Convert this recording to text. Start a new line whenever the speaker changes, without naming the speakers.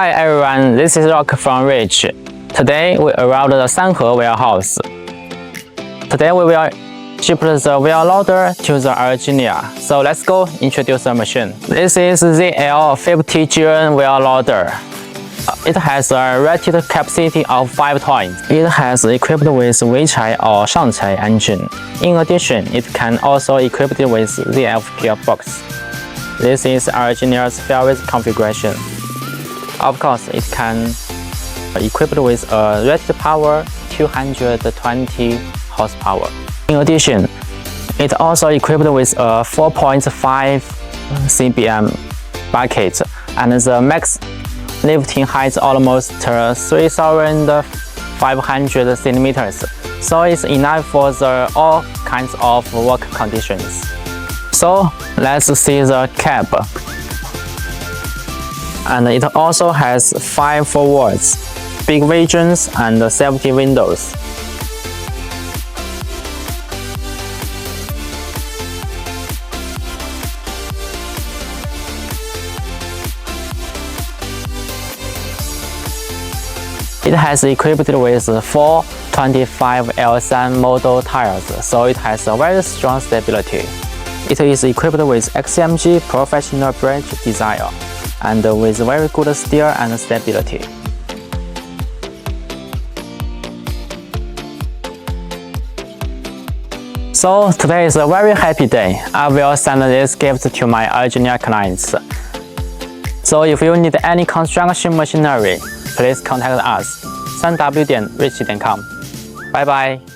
Hi everyone, this is Rock from Rich. Today we arrived at the Sanhe warehouse. Today we will ship the wheel loader to the Algeria. So let's go introduce the machine. This is ZL50GN wheel loader. It has a rated capacity of 5 tons. It has equipped with Weichai or Shangchai engine. In addition, it can also equipped with ZF gearbox. This is Algeria's favorite configuration. Of course, it can equipped with a rated power 220 horsepower. In addition, it also equipped with a 4.5 cbm bucket, and the max lifting height almost 3,500 centimeters, so it's enough for all kinds of work conditions. So let's see the cab. And it also has 5 forwards, big visions, and safety windows. It has equipped with 4 25L3 model tires, so it has a very strong stability. It is equipped with XCMG professional brake design and with very good steer and stability. So today is a very happy day. I will send this gift to my Algerian clients. So if you need any construction machinery, please contact us. 3w.rich.com。拜拜。